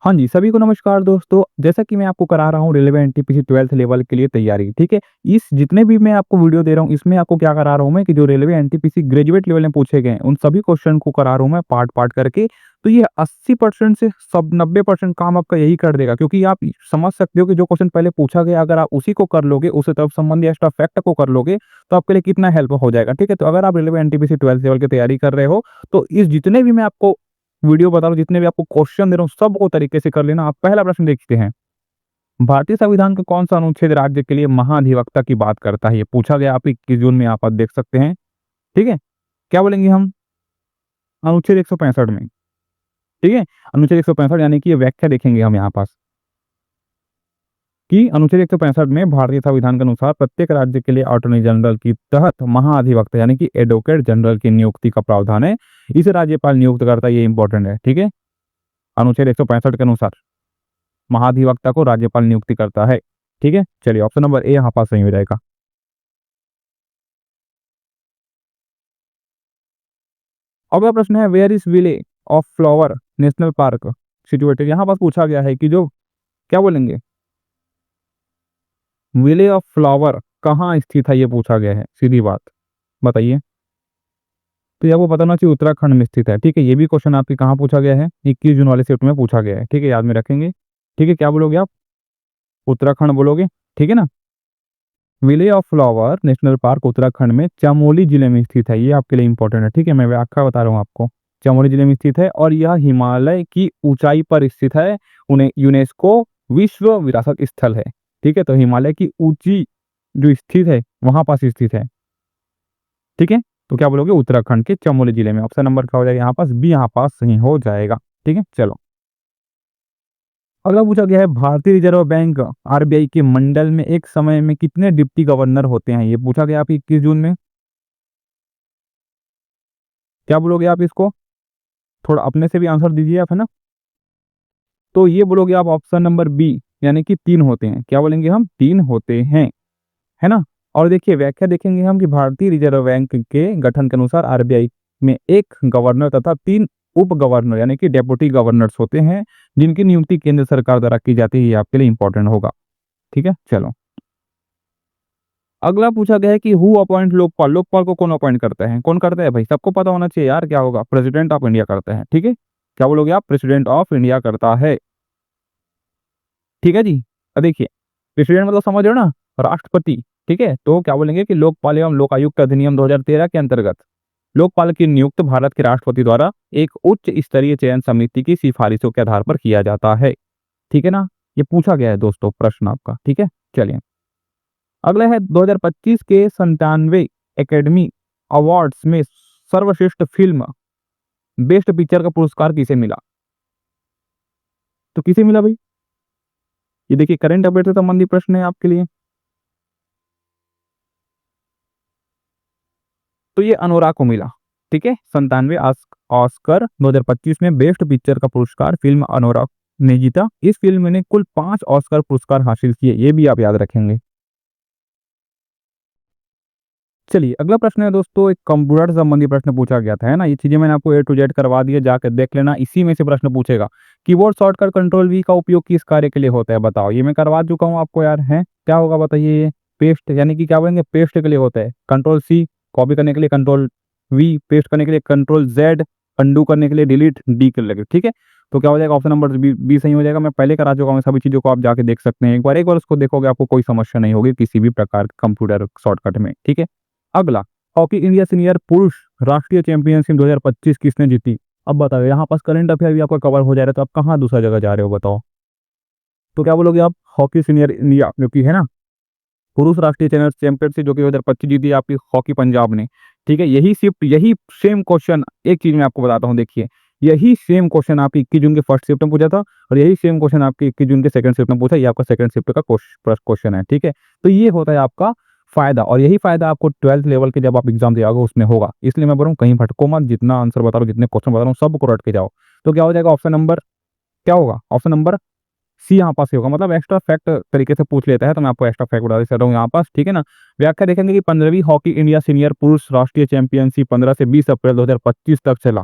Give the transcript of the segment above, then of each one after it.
हाँ जी, सभी को नमस्कार दोस्तों। जैसा कि मैं आपको करा रहा हूँ रेलवे एनटीपीसी 12th लेवल के लिए तैयारी, ठीक है? इस जितने भी मैं आपको वीडियो दे रहा हूँ, इसमें आपको क्या करा रहा हूँ मैं कि जो रेलवे एनटीपीसी ग्रेजुएट लेवल में पूछे गए हैं, उन सभी क्वेश्चन को करा रहा हूँ मैं पार्ट-पार्ट करके। तो ये 80% से सब 90% काम आपका यही कर देगा, क्योंकि आप समझ सकते हो कि जो क्वेश्चन पहले पूछा गया, अगर आप उसी को कर लोगे, उससे तरफ संबंधी एक्स्ट्रा फैक्ट को कर लोगे, तो आपके लिए कितना हेल्प हो जाएगा, ठीक है? तो अगर आप रेलवे एनटीपीसी 12th लेवल की तैयारी कर रहे हो, तो इस जितने भी मैं आपको वीडियो बता रहा हूँ, जितने भी आपको क्वेश्चन दे रहा हूँ, सबको तरीके से कर लेना। आप पहला प्रश्न देखते हैं, भारतीय संविधान का कौन-सा अनुच्छेद राज्य के लिए महाधिवक्ता की बात करता है? ये पूछा गया आप 21 जून में आप देख सकते हैं, ठीक है? क्या बोलेंगे हम? अनुच्छेद 165 में, ठीक है? अनुच्छेद 165 यानी कि ये व्याख्या देखेंगे हम यहाँ पास कि अनुच्छेद 165 में भारतीय संविधान के अनुसार प्रत्येक राज्य के लिए अटॉर्नी जनरल के तहत महाधिवक्ता यानी कि एडवोकेट जनरल की नियुक्ति का प्रावधान है। इसे राज्यपाल नियुक्त करता है, ये इंपॉर्टेंट है, ठीक है? अनुच्छेद 165 के अनुसार महाधिवक्ता को राज्यपाल नियुक्ति करता है। ठीक है? चलिए ऑप्शन नंबर ए यहाँ पास सही हो जाएगा। अगला प्रश्न है where is Valley of flower national Park situated. यहाँ पास पूछा गया है कि जो क्या बोलेंगे विले ऑफ फ्लावर कहाँ स्थित है, ये पूछा गया है। सीधी बात बताइए। तो ये आपको पता होना चाहिए उत्तराखंड में स्थित है। ठीक है, ये भी क्वेश्चन आपके कहाँ पूछा गया है, 21 जून वाले शिफ्ट में पूछा गया है। ठीक है, याद में रखेंगे। ठीक है, क्या बोलोगे आप? उत्तराखंड बोलोगे। ठीक है ना? Valley of flower national park Uttarakhand में चमोली जिले में स्थित है। ये आपके लिए इंपॉर्टेंट है। ठीक है, मैं व्याख्या बता रहा हूँ आपको। चमोली जिले में स्थित है और यह हिमालय की ऊंचाई पर स्थित है। उन्हें यूनेस्को विश्व विरासत स्थल है। ठीक है, तो हिमालय की ऊंची जो स्थित है वहां पास स्थित है। ठीक है, तो क्या बोलोगे उत्तराखंड के चमोली जिले में। ऑप्शन नंबर क्या हो जाएगा यहाँ पास? बी यहाँ पास सही हो जाएगा। ठीक है, चलो अगला पूछा गया है भारतीय रिजर्व बैंक आरबीआई के मंडल में एक समय में कितने डिप्टी गवर्नर होते हैं? ये पूछा गया आप 21 जून में। क्या बोलोगे आप इसको? थोड़ा अपने से भी आंसर दीजिए आप, है ना? तो ये बोलोगे आप ऑप्शन नंबर बी यानी कि 3 होते हैं। क्या बोलेंगे हम? 3 होते हैं, है ना? और देखिए व्याख्या देखेंगे हम कि भारतीय रिजर्व बैंक के गठन के अनुसार आरबीआई में एक गवर्नर तथा 3 उप गवर्नर यानी कि डेप्यूटी गवर्नर्स होते हैं, जिनकी नियुक्ति केंद्र सरकार द्वारा की जाती है। ये आपके लिए इंपॉर्टेंट होगा। ठीक है, चलो अगला पूछा गया है कि हु अपॉइंट लोकपाल। लोकपाल को कौन अपॉइंट करता है? कौन करता है भाई? सबको पता होना चाहिए यार। क्या होगा? प्रेसिडेंट ऑफ इंडिया करता है। ठीक है, क्या बोलोगे आप? प्रेसिडेंट ऑफ इंडिया करता है। ठीक है जी। अब देखिए प्रेसिडेंट मतलब समझ रहे हो ना, राष्ट्रपति। ठीक है, तो क्या बोलेंगे कि लोकपाल एवं लोकायुक्त अधिनियम 2013 के अंतर्गत लोकपाल की नियुक्त भारत के राष्ट्रपति द्वारा एक उच्च स्तरीय चयन समिति की सिफारिशों के आधार पर किया जाता है। ठीक है ना? ये पूछा गया है दोस्तों प्रश्न आपका। ठीक है, चलिए अगला है 2025 के 97 एकेडमी अवार्ड्स में सर्वश्रेष्ठ फिल्म बेस्ट पिक्चर का पुरस्कार किसे मिला? तो किसे मिला भाई? ये देखिए करंट अफेयर से संबंधित प्रश्न है आपके लिए। तो ये अनोरा को मिला। ठीक है, 97 ऑस्कर 2025 में बेस्ट पिक्चर का पुरस्कार फिल्म अनोरा ने जीता। इस फिल्म ने कुल 5 ऑस्कर पुरस्कार हासिल किए, ये भी आप याद रखेंगे। चलिए अगला प्रश्न है दोस्तों, एक कंप्यूटर संबंधी प्रश्न पूछा गया था, है ना? ये चीजें मैंने आपको ए टू जेड करवा दिया, जाकर देख लेना। इसी में से प्रश्न पूछेगा कीबोर्ड शॉर्टकट कंट्रोल वी का उपयोग किस कार्य के लिए होता है? बताओ। ये मैं करवा चुका हूँ आपको यार, है क्या होगा बताइए? ये पेस्ट यानी कि क्या बोलेंगे, पेस्ट के लिए होता है। कंट्रोल सी कॉपी करने के लिए, कंट्रोल वी पेस्ट करने के लिए, कंट्रोल जेड अंडू करने के लिए, डिलीट डी कर लगे। ठीक है, तो क्या हो जाएगा? ऑप्शन नंबर बी सही हो जाएगा। मैं पहले करा चुका हूँ सभी चीजों को, आप जाके देख सकते हैं एक बार उसको देखोगे, आपको कोई समस्या नहीं होगी किसी भी प्रकार के कंप्यूटर शॉर्टकट में। ठीक है, अगला हॉकी इंडिया सीनियर पुरुष राष्ट्रीय चैंपियनशिप 2025 किसने जीती? अब बताओ, यहाँ पास करंट अफेयर भी आपका कवर हो जा रहा है, तो आप कहाँ दूसरा जगह जा रहे हो बताओ? तो क्या बोलोगे आप? हॉकी सीनियर इंडिया जो कि है ना पुरुष राष्ट्रीय चैंपियनशिप जो कि 2025 जीती है आपकी हॉकी पंजाब ने। ठीक है, यही शिफ्ट यही सेम क्वेश्चन, एक चीज मैं आपको बताता हूँ, देखिए यही सेम क्वेश्चन आपकी 21 जून के फर्स्ट शिफ्ट में पूछा था और यही सेम क्वेश्चन आपकी 21 जून के सेकंड शिफ्ट में पूछा। ये आपका सेकंड शिफ्ट का क्वेश्चन है। ठीक है, तो ये होता है आपका फायदा, और यही फायदा आपको 12th लेवल के जब आप एग्जाम दे उसमें होगा। इसलिए मैं बोल रहा हूँ कहीं भटको मत, जितना आंसर बता रहा हूँ, जितने क्वेश्चन बता रहा हूँ, सबको रट के जाओ। तो क्या हो जाएगा? ऑप्शन नंबर क्या होगा? ऑप्शन नंबर सी यहाँ पास ही होगा। मतलब एक्स्ट्रा फैक्ट तरीके से पूछ लेता है, तो मैं आपको एक्स्ट्रा फैक्ट बता रहा हूँ यहाँ पास। ठीक है ना? व्याख्या देखेंगे कि 15वीं हॉकी इंडिया सीनियर पुरुष राष्ट्रीय चैंपियनशिप 15 से 20 अप्रैल 2025 तक चला।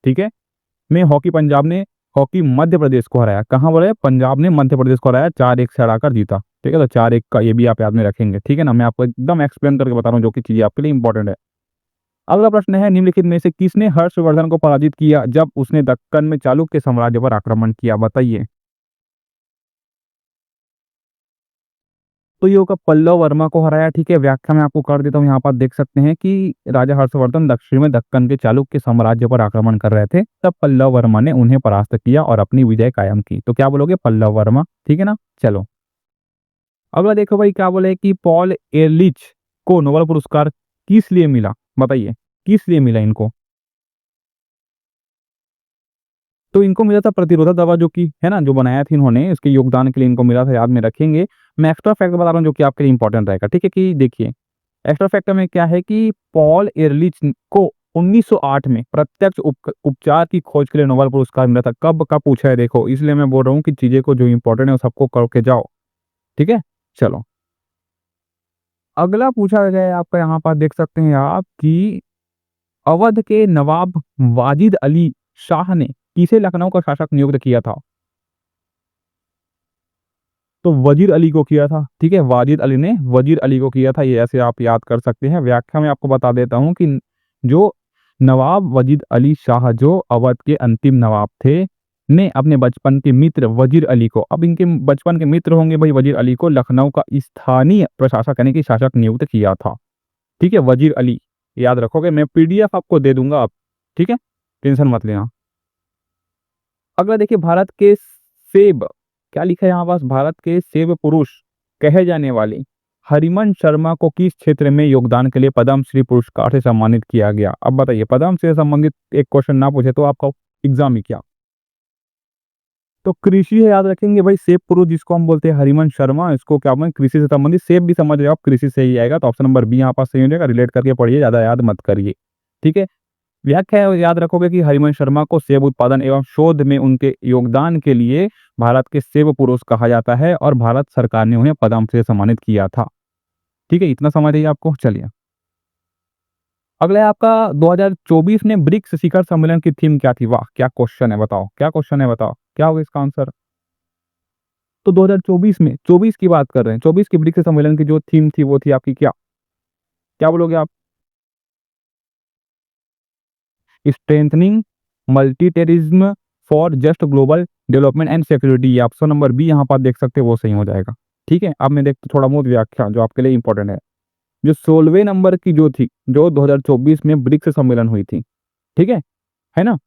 ठीक है, में हॉकी पंजाब ने हॉकी मध्य प्रदेश को हराया। कहाँ बोले? पंजाब ने मध्य प्रदेश को हराया, 4-1 से हराकर जीता। ठीक है, तो 4-1 का ये भी आप याद में रखेंगे। ठीक है ना, मैं आपको एकदम एक्सप्लेन करके बता रहा हूँ जो कि चीजें आपके लिए इंपॉर्टेंट है। अगला प्रश्न है, निम्नलिखित में से किसने हर्षवर्धन को पराजित किया जब उसने दक्कन में चालुक्य साम्राज्य पर आक्रमण किया? बताइए। तो ये होगा पल्लव वर्मा को हराया। ठीक है, व्याख्या मैं आपको कर देता हूँ। यहाँ पर देख सकते हैं कि राजा हर्षवर्धन दक्षिण में दक्कन के चालुक्य साम्राज्य पर आक्रमण कर रहे थे, तब पल्लव वर्मा ने उन्हें परास्त किया और अपनी विजय कायम की। तो क्या बोलोगे? पल्लव वर्मा। ठीक है ना, चलो अगला देखो भाई, क्या बोले कि पॉल एरलिच को नोबेल पुरस्कार किस लिए मिला? बताइए, किस लिए मिला इनको? तो इनको मिला था प्रतिरोधक दवा जो कि है ना, जो बनाया था इन्होंने, इसके योगदान के लिए इनको मिला था, याद में रखेंगे। मैं एक्स्ट्रा फैक्ट बता रहा हूँ जो कि आपके लिए इंपॉर्टेंट रहेगा। ठीक है, कि देखिए एक्स्ट्रा फैक्ट में क्या है कि पॉल एरलिच को 1908 में प्रत्यक्ष उपचार की खोज के लिए नोबेल पुरस्कार मिला था। कब का पूछा है देखो, इसलिए मैं बोल रहा हूँ कि चीजें को जो इंपॉर्टेंट है वो सबको करके जाओ। ठीक है, चलो अगला पूछा गया है आपका, यहाँ पर देख सकते हैं आप कि अवध के नवाब वाजिद अली शाह ने किसे लखनऊ का शासक नियुक्त किया था? तो वजीर अली को किया था। ठीक है, वाजिद अली ने वजीर अली को किया था, ये ऐसे आप याद कर सकते हैं। व्याख्या में आपको बता देता हूं कि जो नवाब वजीद अली शाह जो अवध के अंतिम नवाब थे, ने अपने बचपन के मित्र वजीर अली को, अब इनके बचपन के मित्र होंगे भाई वजीर अली को, लखनऊ का स्थानीय प्रशासक यानी कि शासक नियुक्त किया था। ठीक है, वजीर अली याद रखोगे, मैं पीडीएफ आपको दे दूंगा आप। ठीक है, टेंशन मत लेना। अगला देखिए, भारत के सेब, क्या लिखा है यहाँ पास, भारत के सेब पुरुष कहे जाने वाले हरिमन शर्मा को किस क्षेत्र में योगदान के लिए पद्म श्री पुरस्कार से सम्मानित किया गया? अब बताइए, पद्म से संबंधित एक क्वेश्चन ना पूछे तो आपका एग्जाम ही क्या। तो कृषि है, याद रखेंगे भाई, सेब पुरुष जिसको हम बोलते हैं हरिमन शर्मा, इसको क्या बोलते हैं, कृषि से संबंधित। सेब भी समझ रहे हो आप, कृषि से ही आएगा, तो ऑप्शन नंबर बी यहाँ पास सही हो जाएगा। रिलेट करके पढ़िए, ज्यादा याद मत करिए। ठीक है, व्याख्या याद रखोगे कि हरिवंश शर्मा को सेब उत्पादन एवं शोध में उनके योगदान के लिए भारत के सेब पुरुष कहा जाता है और भारत सरकार ने उन्हें पद्म से सम्मानित किया था। ठीक है, इतना समझ रही है आपको। चलिए अगला है आपका, 2024 में ब्रिक्स शिखर सम्मेलन की थीम क्या थी? वाह, क्या क्वेश्चन है, बताओ क्या क्वेश्चन है, बताओ क्या होगा इसका आंसर। तो 2024 में, 24 की बात कर रहे हैं, 24 की ब्रिक्स सम्मेलन की जो थीम थी वो थी आपकी क्या? क्या बोलोगे आप? Strengthening multilateralism for just global development and security. Option number B यहाँ पर देख सकते हैं, वो सही हो जाएगा। ठीक है, अब मैं देखता थोड़ा बहुत व्याख्या जो आपके लिए इंपॉर्टेंट है। जो 16वें नंबर की जो थी, जो 2024 में ब्रिक्स सम्मेलन हुई थी, ठीक है ना,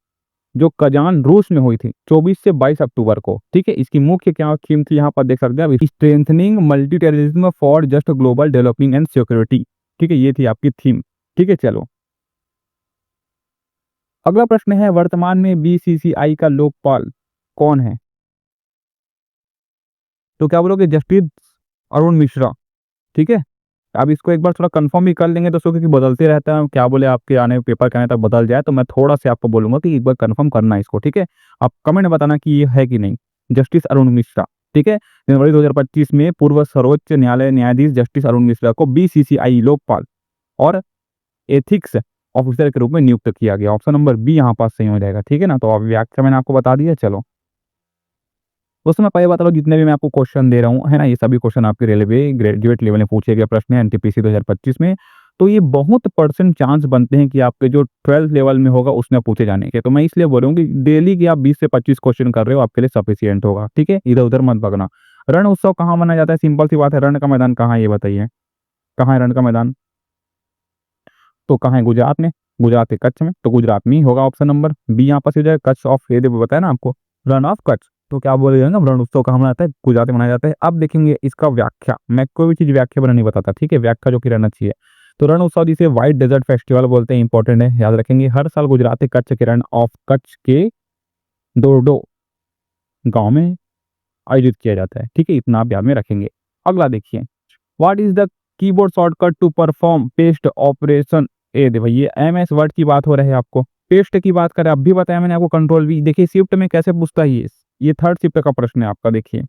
जो कजान रूस में हुई थी 24 से 22 अक्टूबर को। ठीक है, इसकी मुख्य क्या थीम थी यहाँ पर देख सकते हैं, strengthening multilateralism for just global developing and security. ठीक है, ये थी आपकी थीम। ठीक है, चलो अगला प्रश्न है, वर्तमान में बीसीसीआई का लोकपाल कौन है? तो क्या बोलोगे? जस्टिस अरुण मिश्रा। ठीक है, अब इसको एक बार थोड़ा कंफर्म भी कर लेंगे दोस्तों, क्योंकि बदलते रहता है, क्या बोले आपके आने पेपर के आने तक बदल जाए, तो मैं थोड़ा सा आपको बोलूंगा कि एक बार कंफर्म करना है इसको। ठीक है, आप कमेंट में बताना कि ये है कि नहीं, जस्टिस अरुण मिश्रा। ठीक है, जनवरी 2025 में पूर्व सर्वोच्च न्यायालय न्यायाधीश जस्टिस अरुण मिश्रा को बीसीसीआई लोकपाल और एथिक्स ऑफिसर के रूप में नियुक्त किया गया। ऑप्शन नंबर बी यहाँ पास सही हो जाएगा। ठीक है ना, तो अब व्याख्या मैंने आपको बता दिया। चलो दोस्तों, मैं पहले बता रहा हूँ, जितने भी मैं आपको क्वेश्चन दे रहा हूँ है ना, ये सभी क्वेश्चन आपके रेलवे ग्रेजुएट लेवल में पूछे गए प्रश्न है एनटीपीसी 2025 में। तो ये बहुत परसेंट चांस बनते हैं कि आपके जो 12th लेवल में होगा उसमें पूछे जाने के। तो मैं इसलिए बोल रहा हूँ कि डेली की आप 20 से 25 क्वेश्चन कर रहे हो, आपके लिए सफिशियंट होगा। ठीक है, इधर उधर मत भगना। रण उत्सव कहाँ मनाया जाता है? सिंपल सी बात है, रण का मैदान कहाँ है ये बताइए, कहाँ है रण का मैदान? तो कहाँ है? गुजरात में। गुजरात के कच्छ में, तो गुजरात में ही होगा। ऑप्शन नंबर बी यहाँ पर हो जाएगा, कच्छ ऑफ, ये बताया ना आपको, रन ऑफ कच्छ। तो क्या बोले जाएगा, रण उत्सव कहाँ मनाया जाता है? गुजरात में मनाया जाता है। अब देखेंगे इसका व्याख्या, मैं कोई भी चीज व्याख्या बना नहीं बताता। ठीक है, व्याख्या जो कि रहना चाहिए। तो रण उत्सव जिसे व्हाइट डेजर्ट फेस्टिवल बोलते हैं, इंपॉर्टेंट है, याद रखेंगे। हर साल गुजरात के कच्छ के रण ऑफ कच्छ के दोरडो गांव में आयोजित किया जाता है। ठीक है, इतना आप याद में रखेंगे। अगला देखिए, what is the keyboard shortcut to perform paste operation? ए दे भाई, ये एमएस वर्ड की बात हो रही है, आपको पेस्ट की बात करें, अब भी बताया मैंने आपको, कंट्रोल वी। देखिए शिफ्ट में कैसे पूछता है ये थर्ड शिफ्ट का प्रश्न है आपका। देखिए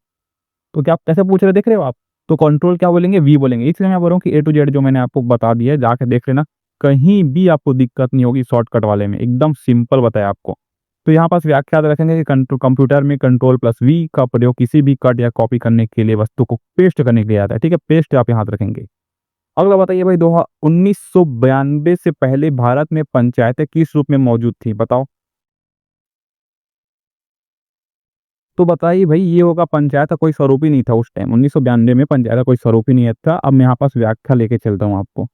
तो क्या आप कैसे पूछ रहे देख रहे हो आप? तो कंट्रोल क्या बोलेंगे? वी बोलेंगे। इसलिए मैं बोल रहा हूँ कि ए टू जेड जो मैंने आपको बता दिया है, जाके देख लेना, कहीं भी आपको दिक्कत नहीं होगी शॉर्टकट वाले में, एकदम सिंपल बताया आपको। तो यहाँ पास व्याख्या याद रखेंगे कि कंप्यूटर में कंट्रोल प्लस वी का प्रयोग किसी भी कट या कॉपी करने के लिए वस्तु को पेस्ट करने के लिए आता है। ठीक है, पेस्ट आप यहाँ रखेंगे। अगला बताइए भाई, 1992 से पहले भारत में पंचायतें किस रूप में मौजूद थी, बताओ। तो बताइए भाई, ये होगा पंचायत का कोई स्वरूप ही नहीं था उस टाइम। 1992 में पंचायत का कोई स्वरूप ही नहीं था। अब मैं यहाँ पास व्याख्या लेके चलता हूँ आपको।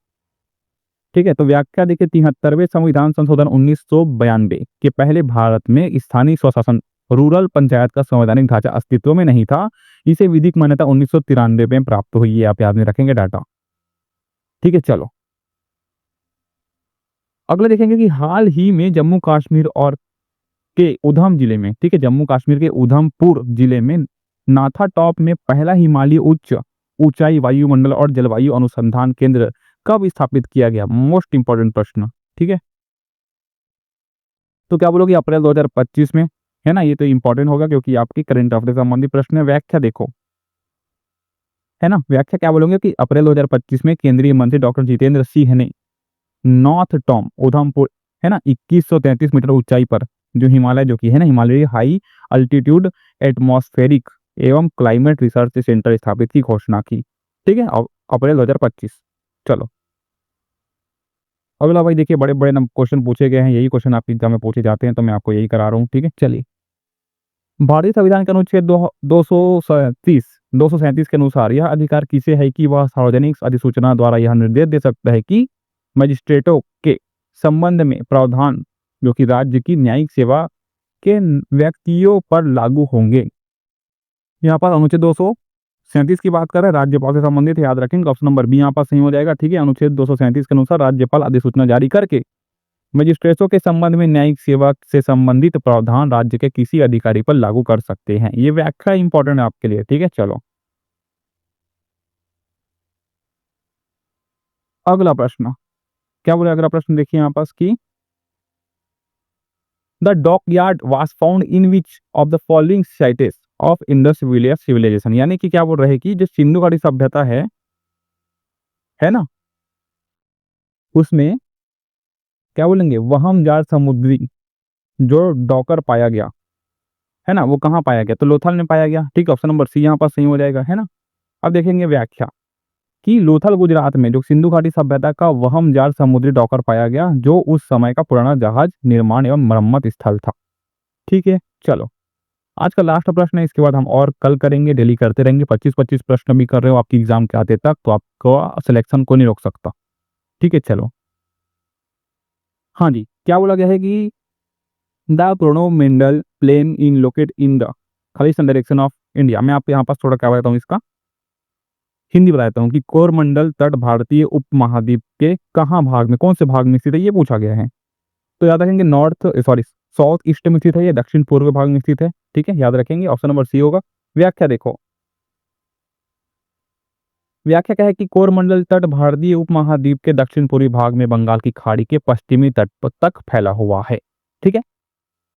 ठीक है, तो व्याख्या देखिए, 73वें संविधान संशोधन 1992 के पहले भारत में स्थानीय स्वशासन रूरल पंचायत का संवैधानिक ढांचा अस्तित्व में नहीं था। इसे विधिक मान्यता 1993 में प्राप्त हुई है। आप याद में रखेंगे डाटा। ठीक है, चलो अगले देखेंगे कि हाल ही में जम्मू कश्मीर और के उधम जिले में, ठीक है, जम्मू कश्मीर के उधमपुर जिले में नाथा टॉप में पहला हिमालय उच्च ऊंचाई वायुमंडल और जलवायु अनुसंधान केंद्र कब स्थापित किया गया? मोस्ट इंपॉर्टेंट प्रश्न। ठीक है, तो क्या बोलोगे? अप्रैल 2025 में, है ना। ये तो इंपॉर्टेंट होगा क्योंकि आपकी करंट अफेयर संबंधी प्रश्न है। व्याख्या देखो, है ना। व्याख्या क्या बोलोगे कि अप्रैल 2025 में केंद्रीय मंत्री डॉक्टर जितेंद्र सिंह ने नॉर्थ टॉम उधमपुर, है ना, 2133 मीटर ऊंचाई पर जो हिमालय जो कि है ना हिमालय हाई अल्टीट्यूड एटमॉस्फेरिक एवं क्लाइमेट रिसर्च सेंटर स्थापित की घोषणा की। ठीक है, अप्रैल 2025। चलो अगला भाई देखिए, बड़े बड़े क्वेश्चन पूछे गए हैं। यही क्वेश्चन आपके एग्जाम में पूछे जाते हैं, तो मैं आपको यही करा रहा हूँ। ठीक है, चलिए। भारतीय संविधान के अनुच्छेद 237 के अनुसार यह अधिकार किसे है कि वह सार्वजनिक अधिसूचना द्वारा यह निर्देश दे सकता है कि मजिस्ट्रेटों के संबंध में प्रावधान जो कि राज्य की न्यायिक सेवा के व्यक्तियों पर लागू होंगे। यहाँ पर अनुच्छेद 237 की बात कर रहे हैं, राज्यपाल से संबंधित, याद रखेंगे। ऑप्शन नंबर बी यहाँ पर सही हो जाएगा। ठीक है, अनुच्छेद 237 के अनुसार राज्यपाल अधिसूचना जारी करके मजिस्ट्रेटों के संबंध में न्यायिक सेवा से संबंधित प्रावधान राज्य के किसी अधिकारी पर लागू कर सकते हैं। ये व्याख्या इंपॉर्टेंट है आपके लिए। ठीक है, चलो अगला प्रश्न क्या बोले। अगला प्रश्न देखिए यहाँ पास की the dockyard was found in which of the following sites of Indus Valley civilisation. यानी कि क्या बोल रहे हैं कि जो सिंधु घाटी सभ्यता है ना, उसमें क्या बोलेंगे, वहम जार समुद्री जो डॉकर पाया गया, है ना, वो कहाँ पाया गया? तो लोथल में पाया गया। ठीक है, ऑप्शन नंबर सी यहाँ पर सही हो जाएगा, है ना। अब देखेंगे व्याख्या कि लोथल गुजरात में जो सिंधु घाटी सभ्यता का वहम जार समुद्री डॉकर पाया गया, जो उस समय का पुराना जहाज निर्माण एवं मरम्मत स्थल था। ठीक है, चलो आज का लास्ट प्रश्न है। इसके बाद हम और कल करेंगे, डेली करते रहेंगे। 25-25 प्रश्न भी कर रहे हो आपकी एग्जाम के आते तक, तो आपको सिलेक्शन को नहीं रोक सकता। ठीक है, चलो। हाँ जी, क्या बोला गया है कि द प्रोनोमिंडल plain in locate in the Khalistan direction of India. मैं आपको यहाँ पास थोड़ा क्या बताता हूँ, इसका हिंदी बताता हूँ कि कोरमंडल तट भारतीय उपमहाद्वीप के कहाँ भाग में, कौन से भाग में स्थित है, ये पूछा गया है। तो याद रखेंगे साउथ ईस्ट में स्थित है, ये दक्षिण पूर्व भाग में स्थित है। ठीक है, याद रखेंगे। ऑप्शन नंबर सी होगा। व्याख्या देखो, व्याख्या क्या है कि कोरमंडल तट भारतीय उपमहाद्वीप के दक्षिण पूर्वी भाग में बंगाल की खाड़ी के पश्चिमी तट तक फैला हुआ है। ठीक है,